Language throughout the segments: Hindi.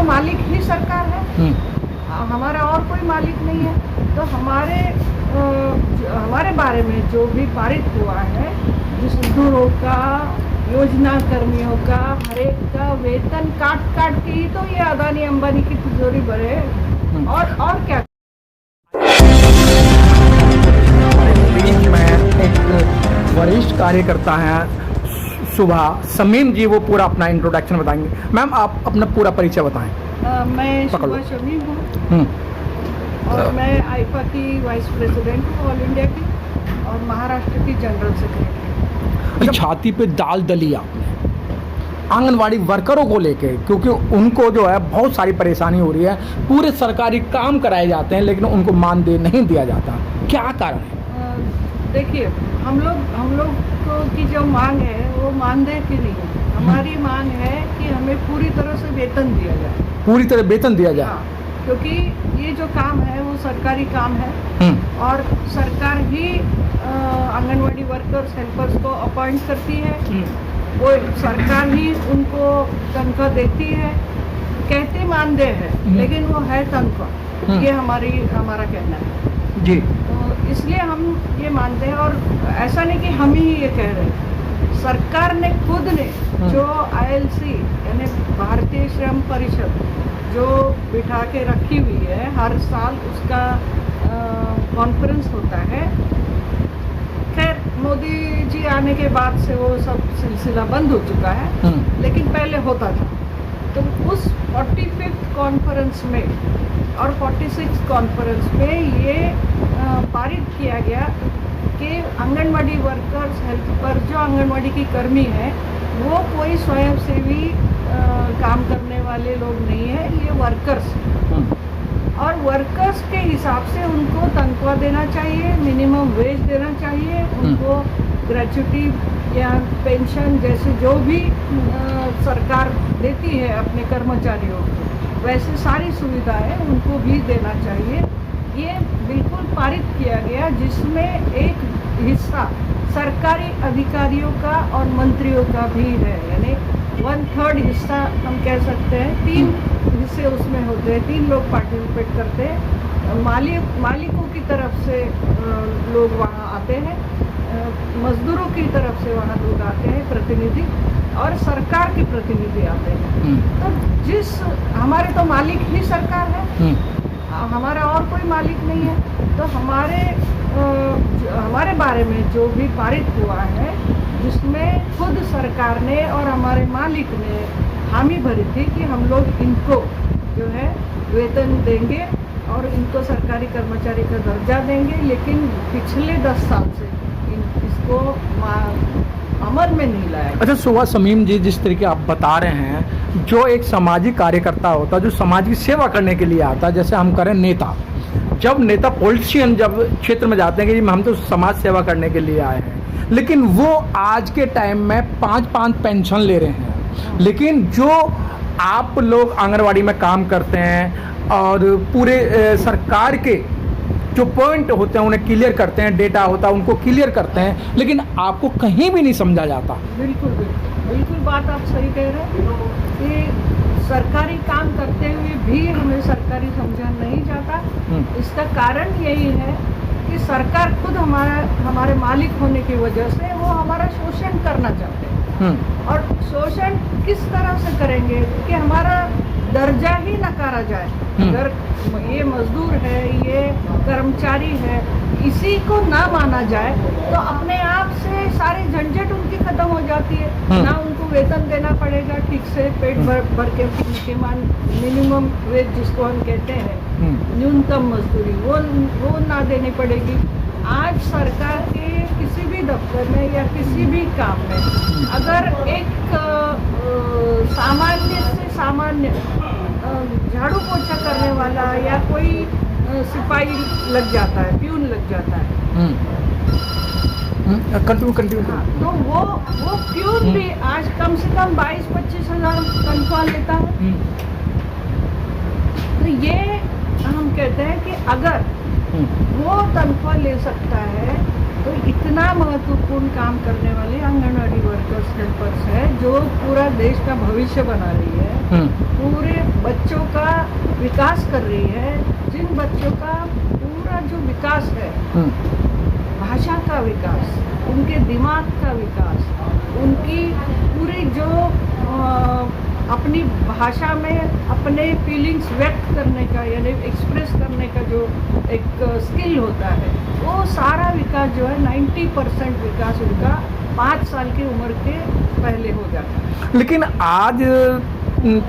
मालिक ही सरकार है, हमारा और कोई मालिक नहीं है। तो हमारे बारे में जो भी पारित हुआ है, मजदूरों का, योजना कर्मियों का, हर एक का वेतन काट काट के ही तो ये अदानी अंबानी की तिजोरी भरे, और क्या। बीच में एक वरिष्ठ कार्यकर्ता हैं सुबह समीम जी, वो पूरा अपना इंट्रोडक्शन बताएंगे। मैम, आप अपना पूरा परिचय बताएं। मैं सुबह शमीम हूँ और मैं आईफा की वाइस प्रेसिडेंट हूँ, ऑल इंडिया की, और महाराष्ट्र की जनरल सेक्रेटरी। छाती पे दाल दली आपने आंगनवाड़ी वर्करों को लेके, क्योंकि उनको जो है बहुत सारी परेशानी हो रही है। पूरे सरकारी काम कराए जाते हैं लेकिन उनको मानदेय नहीं दिया जाता, क्या कारण है? देखिए, हम लोग की जो मांग है वो मानदेय की नहीं है। हमारी मांग है कि हमें पूरी तरह से वेतन दिया जाए। पूरी तरह वेतन दिया जाए? हाँ, क्योंकि ये जो काम है वो सरकारी काम है और सरकार ही आंगनवाड़ी वर्कर्स, हेल्पर्स को अपॉइंट करती है। वो सरकार ही उनको तनख्वाह देती है। कहते मानदेय है लेकिन वो है तनख्वाह, ये हमारा कहना है जी। तो इसलिए हम ये मानते हैं, और ऐसा नहीं कि हम ही ये कह रहे हैं। सरकार ने खुद ने जो ILC यानी भारतीय श्रम परिषद जो बिठा के रखी हुई है, हर साल उसका कॉन्फ्रेंस होता है। खैर, मोदी जी आने के बाद से वो सब सिलसिला बंद हो चुका है, लेकिन पहले होता था। तो उस 45th कॉन्फ्रेंस में और 46th कॉन्फ्रेंस में ये पारित किया गया कि आंगनवाड़ी वर्कर्स, हेल्पर, जो आंगनवाड़ी की कर्मी है, वो कोई स्वयंसेवी काम करने वाले लोग नहीं है, ये वर्कर्स। और वर्कर्स के हिसाब से उनको तनख्वाह देना चाहिए, मिनिमम वेज देना चाहिए, उनको ग्रेच्युटी या पेंशन जैसे जो भी सरकार देती है अपने कर्मचारियों को, वैसे सारी सुविधाएं उनको भी देना चाहिए। ये बिल्कुल पारित किया गया, जिसमें एक हिस्सा सरकारी अधिकारियों का और मंत्रियों का भी है, यानी 1/3 हिस्सा हम कह सकते हैं। 3 हिस्से उसमें होते हैं, 3 लोग पार्टिसिपेट करते हैं। मालिकों की तरफ से लोग वहाँ आते हैं, मजदूरों की तरफ से वहाँ लोग आते हैं प्रतिनिधि, और सरकार के प्रतिनिधि आते हैं। तो हमारे तो मालिक ही सरकार है, हमारा और कोई मालिक नहीं है। तो हमारे बारे में जो भी पारित हुआ है, जिसमें खुद सरकार ने और हमारे मालिक ने हामी भरी थी कि हम लोग इनको जो है वेतन देंगे और इनको सरकारी कर्मचारी का दर्जा देंगे, लेकिन पिछले 10 साल से इसको अमल में नहीं लाया। अच्छा, सुबह समीम जी, जिस तरीके आप बता रहे हैं, जो एक सामाजिक कार्यकर्ता होता है, जो समाज की सेवा करने के लिए आता है, जैसे हम करें नेता, जब नेता पॉलिटिशियन जब क्षेत्र में जाते हैं कि हम तो समाज सेवा करने के लिए आए हैं, लेकिन वो आज के टाइम में 5-5 पेंशन ले रहे हैं। लेकिन जो आप लोग आंगनवाड़ी में काम करते हैं और पूरे सरकार के जो पॉइंट होते हैं उन्हें क्लियर करते हैं, डेटा होता है उनको क्लियर करते हैं, लेकिन आपको कहीं भी नहीं समझा जाता। बिल्कुल बात आप सही कह रहे हैं कि सरकारी काम करते हुए भी हमें सरकारी समझा नहीं जाता। इसका कारण यही है कि सरकार खुद हमारे मालिक होने की वजह से वो हमारा शोषण करना चाहते हैं। और शोषण किस तरह से करेंगे कि हमारा दर्जा ही नकारा जाए। अगर ये मजदूर है, ये कर्मचारी है, इसी को ना माना जाए तो अपने आप से सारी झंझट उनकी खत्म हो जाती है। ना उनको वेतन देना पड़ेगा ठीक से, पेट भर के मिनिमम वेज जिसको हम कहते हैं, न्यूनतम मजदूरी, वो ना देनी पड़ेगी। आज सरकार के किसी भी दफ्तर में या किसी भी काम में अगर एक सामान्य से सामान्य झाड़ू पोछा करने वाला या कोई सिपाही लग जाता है, प्यून लग जाता है, कंटिन्यू। हाँ, तो वो प्यून भी आज कम से कम 22-25 हज़ार तनख्वाह लेता है। तो ये हम कहते हैं कि अगर वो तनख्वाह ले सकता है तो इतना महत्वपूर्ण काम करने वाले आंगनवाड़ी वर्कर्स हेल्पर्स है जो पूरा देश का भविष्य बना रही है, पूरे बच्चों का विकास कर रही है। जिन बच्चों का पूरा जो विकास है, भाषा का विकास, उनके दिमाग का विकास, उनकी पूरी जो अपनी भाषा में अपने फीलिंग्स व्यक्त करने का यानी एक्सप्रेस करने का जो एक स्किल होता है, वो सारा विकास जो है 90% विकास उनका 5 साल की उम्र के पहले हो जाता है। लेकिन आज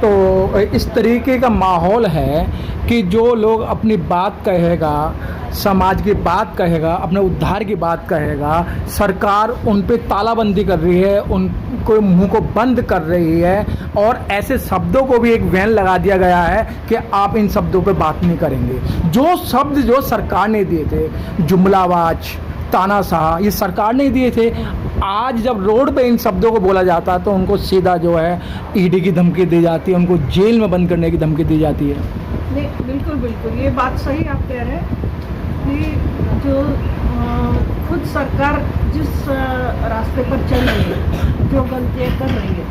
तो इस तरीके का माहौल है कि जो लोग अपनी बात कहेगा, समाज की बात कहेगा, अपने उद्धार की बात कहेगा, सरकार उन पे तालाबंदी कर रही है, उनको मुंह को बंद कर रही है और ऐसे शब्दों को भी एक बैन लगा दिया गया है कि आप इन शब्दों पे बात नहीं करेंगे। जो शब्द जो सरकार ने दिए थे, जुमलावाज, तानाशाह, ये सरकार ने दिए थे। आज जब रोड पे इन शब्दों को बोला जाता है तो उनको सीधा जो है ईडी की धमकी दी जाती है, उनको जेल में बंद करने की धमकी दी जाती है। नहीं, बिल्कुल बिल्कुल ये बात सही आप कह रहे हैं कि जो खुद सरकार जिस रास्ते पर चल रही है, जो गलतियाँ कर रही है,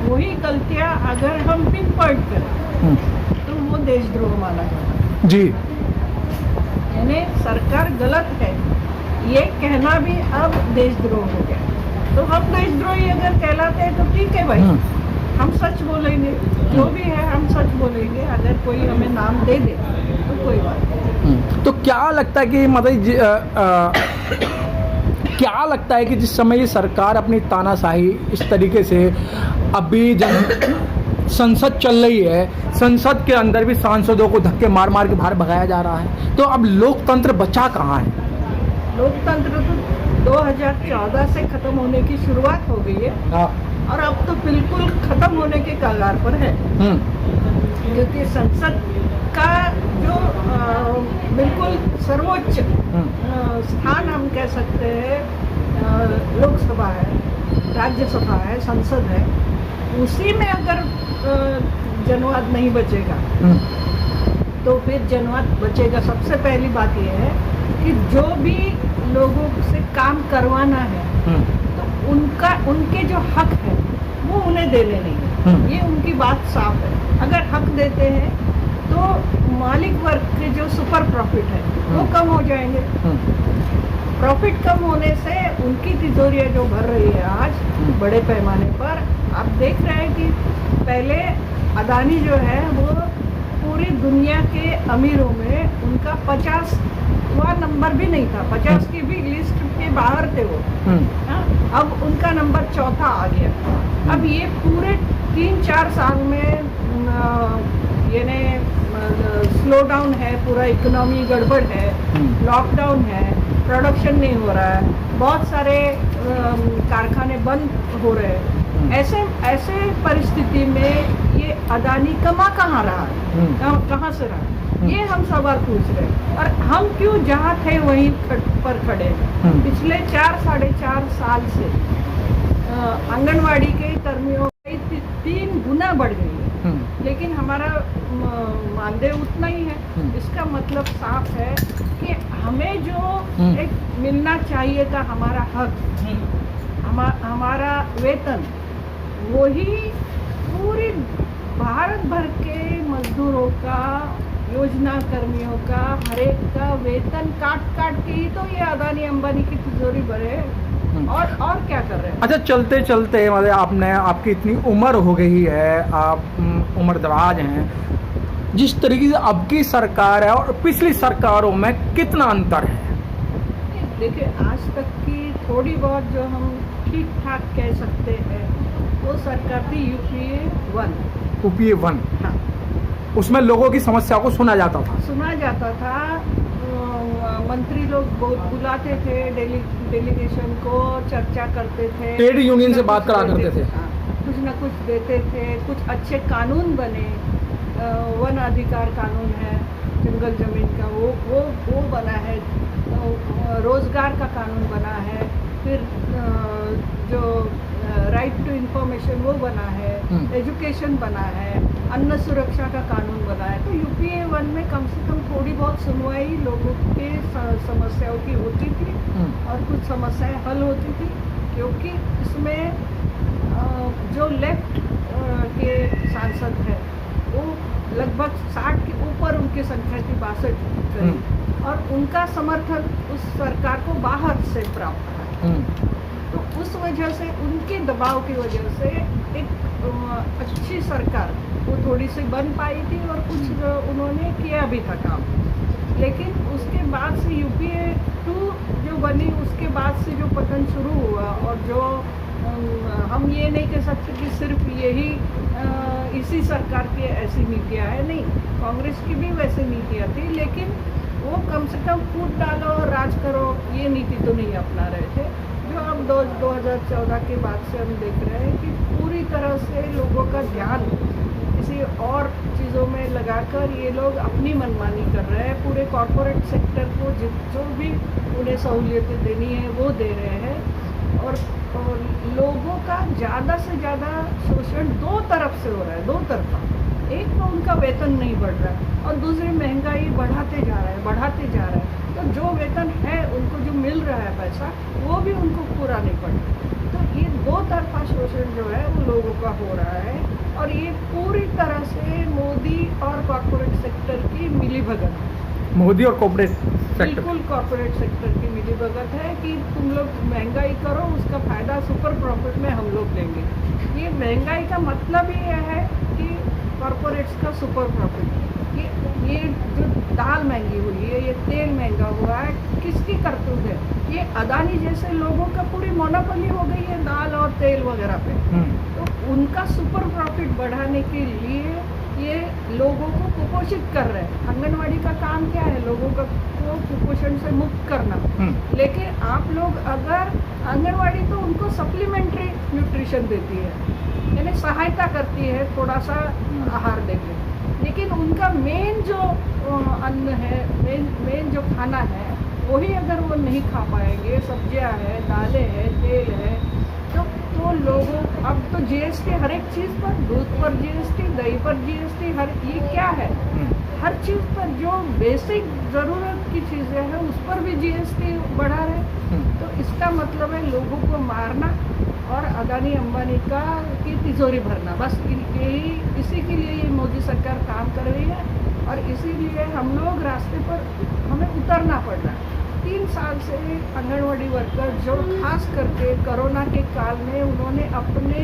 वही गलतियाँ अगर हम पिन पॉइंट करें तो वो देशद्रोह माना जाता है जी। यानी सरकार गलत है ये कहना भी अब देशद्रोह हो गया। तो हम देशद्रोही अगर कहलाते हैं तो ठीक है भाई, हम सच बोलेंगे, जो भी है हम सच बोलेंगे। अगर कोई हमें नाम दे दे तो कोई बात नहीं। तो क्या लगता है कि मतलब क्या लगता है कि जिस समय ये सरकार अपनी तानाशाही इस तरीके से, अभी जब संसद चल रही है, संसद के अंदर भी सांसदों को धक्के मार मार के बाहर भगाया जा रहा है, तो अब लोकतंत्र बचा कहाँ है? लोकतंत्र तो 2014 से खत्म होने की शुरुआत हो गई है और अब तो बिल्कुल खत्म होने के कगार पर है, क्योंकि संसद का जो बिल्कुल सर्वोच्च स्थान हम कह सकते हैं, लोकसभा है, राज्यसभा है, संसद है, उसी में अगर जनवाद नहीं बचेगा तो फिर जनवाद बचेगा। सबसे पहली बात यह है कि जो भी लोगों से काम करवाना है तो उनके जो हक है वो उन्हें देने नहीं है, ये उनकी बात साफ है। अगर हक देते हैं तो मालिक वर्ग के जो सुपर प्रॉफिट है वो कम हो जाएंगे। प्रॉफिट कम होने से उनकी तिजोरियाँ जो भर रही है आज बड़े पैमाने पर, आप देख रहे हैं कि पहले अदानी जो है वो पूरी दुनिया के अमीरों में उनका 50वां नंबर भी नहीं था, 50 की भी लिस्ट के बाहर थे वो। अब उनका नंबर 4था आ गया। अब ये पूरे 3-4 साल में यानी स्लो डाउन है, पूरा इकोनॉमी गड़बड़ है, लॉकडाउन है, प्रोडक्शन नहीं हो रहा है, बहुत सारे कारखाने बंद हो रहे हैं। ऐसे परिस्थिति में ये अदानी कमा कहाँ रहा है, कहाँ से रहा, ये हम सवाल पूछ रहे हैं। और हम क्यों जहाँ थे वहीं पर खड़े हैं। पिछले 4-4.5 साल से आंगनवाड़ी के कर्मियों की 3 गुना बढ़ गई है, लेकिन हमारा मानदेय उतना ही है। इसका मतलब साफ है कि हमें जो एक मिलना चाहिए था, हमारा हक, हमारा वेतन, वही पूरी भारत भर के मजदूरों का, योजना कर्मियों का, हर एक का वेतन काट के ही तो ये अदानी अंबानी की तिजोरी भरे। और क्या कर रहे हैं। अच्छा, चलते चलते मतलब आपकी इतनी उम्र हो गई है, आप उम्र दराज हैं, जिस तरीके से अब की सरकार है और पिछली सरकारों में कितना अंतर है? देखिए, आज तक की थोड़ी बहुत जो हम ठीक ठाक कह सकते हैं वो सरकार थी यूपीए 1। हाँ, उसमें लोगों की समस्या को सुना जाता था। मंत्री लोग बुलाते थे डेलीगेशन को, चर्चा करते थे, ट्रेड यूनियन से बात करा करते थे। कुछ न कुछ देते थे, कुछ अच्छे कानून बने, वन अधिकार कानून है, जंगल जमीन का वो बना है, रोजगार का कानून बना है, फिर जो राइट टू इंफॉर्मेशन वो बना है, एजुकेशन बना है, अन्न सुरक्षा का कानून बना है। तो यूपीए 1 में कम से कम थोड़ी बहुत सुनवाई लोगों के समस्याओं की होती थी और कुछ समस्याएं हल होती थी, क्योंकि इसमें जो लेफ्ट के सांसद हैं वो लगभग 60 के ऊपर उनकी संख्या थी, 62 करीब, और उनका समर्थन उस सरकार को बाहर से प्राप्त था। तो उस वजह से उनके दबाव की वजह से एक अच्छी सरकार वो थोड़ी सी बन पाई थी और कुछ उन्होंने किया भी था काम। लेकिन उसके बाद से यूपीए 2 जो बनी, उसके बाद से जो पतन शुरू हुआ, और जो हम ये नहीं कह सकते कि सिर्फ यही इसी सरकार की ऐसी नीतियाँ है, नहीं, कांग्रेस की भी वैसी नीतियाँ थी, लेकिन वो कम से कम कूट डालो राज करो ये नीति तो नहीं अपना रहे थे। जो अब 2014 के बाद से हम देख रहे हैं कि पूरी तरह से लोगों का ध्यान किसी और चीज़ों में लगाकर ये लोग अपनी मनमानी कर रहे हैं। पूरे कॉरपोरेट सेक्टर को जो भी उन्हें सहूलियतें देनी है वो दे रहे हैं, और लोगों का ज़्यादा से ज़्यादा शोषण दो तरफ से हो रहा है, दो तरफा। एक तो उनका वेतन नहीं बढ़ रहा है और दूसरी महंगाई बढ़ाते जा रहा है। तो जो वेतन है उनको जो मिल रहा है पैसा, वो भी उनको पूरा नहीं पड़ रहा। तो ये दो तरफा शोषण जो है वो लोगों का हो रहा है, और ये पूरी तरह से मोदी और कॉरपोरेट सेक्टर की मिलीभगत है। मोदी और कॉर्पोरेट सेक्टर, बिल्कुल कॉरपोरेट सेक्टर की मिलीभगत है कि तुम लोग महंगाई करो, उसका फायदा सुपर प्रॉफिट में हम लोग लेंगे। ये महंगाई का मतलब ही है कि कॉरपोरेट्स का सुपर प्रॉफिट। ये जो दाल महंगी हुई है, ये तेल महंगा हुआ है, किसकी करतूत है? ये अदानी जैसे लोगों का पूरी मोनोपोली हो गई है दाल और तेल वगैरह पे। तो उनका सुपर प्रॉफिट बढ़ाने के लिए ये लोगों को कुपोषित कर रहे हैं। आंगनवाड़ी का काम क्या है? लोगों को कुपोषण से मुक्त करना। लेकिन आप लोग अगर आंगनवाड़ी तो उनको सप्लीमेंट्री न्यूट्रिशन देती है, यानी सहायता करती है थोड़ा सा आहार देके, लेकिन उनका मेन जो अन्न है, मेन जो खाना है, वही अगर वो नहीं खा पाएंगे, सब्जियां हैं, दालें हैं, तेल है, तो लोगों अब तो जीएसटी हर एक चीज़ पर, दूध पर जीएसटी, दही पर जीएसटी, ये क्या है? हर चीज़ पर जो बेसिक ज़रूरत की चीज़ें हैं उस पर भी जीएसटी बढ़ा रहे। तो इसका मतलब है लोगों को मारना और अदानी अंबानी की तिजोरी भरना। बस यही, इसी के लिए ये मोदी सरकार काम कर रही है, और इसीलिए हम लोग रास्ते पर हमें उतरना पड़ रहा है। 3 साल से आंगनवाड़ी वर्कर जो खास करके कोरोना के काल में उन्होंने अपने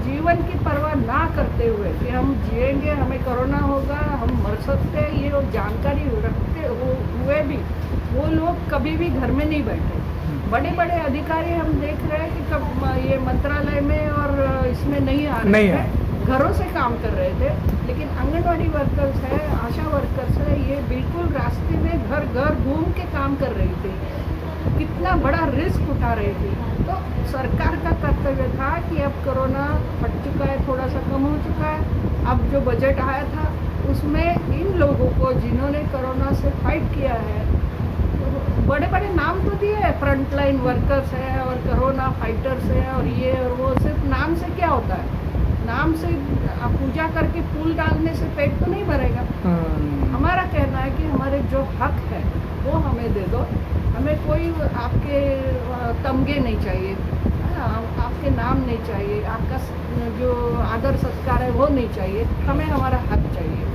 जीवन की परवाह ना करते हुए कि हम जिएंगे, हमें कोरोना होगा, हम मर सकते हैं, ये जानकारी रखते हुए भी वो लोग कभी भी घर में नहीं बैठे। बड़े बड़े अधिकारी हम देख रहे हैं कि कब ये मंत्रालय में और इसमें नहीं आ रहे थे, घरों से काम कर रहे थे। लेकिन आंगनवाड़ी वर्कर्स है, आशा वर्कर्स है, ये बिल्कुल रास्ते में घर घर घूम के काम कर रही थी, कितना बड़ा रिस्क उठा रही थी। तो सरकार का कर्तव्य था कि अब कोरोना हट चुका है, थोड़ा सा कम हो चुका है, अब जो बजट आया था उसमें इन लोगों को जिन्होंने कोरोना से फाइट किया है, बड़े बड़े नाम तो दिए हैं, फ्रंटलाइन वर्कर्स है और कोरोना फाइटर्स है और ये और वो, सिर्फ नाम से क्या होता है? नाम से पूजा करके फूल डालने से पेट तो नहीं भरेगा। हमारा कहना है कि हमारे जो हक है वो हमें दे दो, हमें कोई आपके तमगे नहीं चाहिए, आपके नाम नहीं चाहिए, आपका जो आदर सत्कार है वो नहीं चाहिए, हमें हमारा हक चाहिए।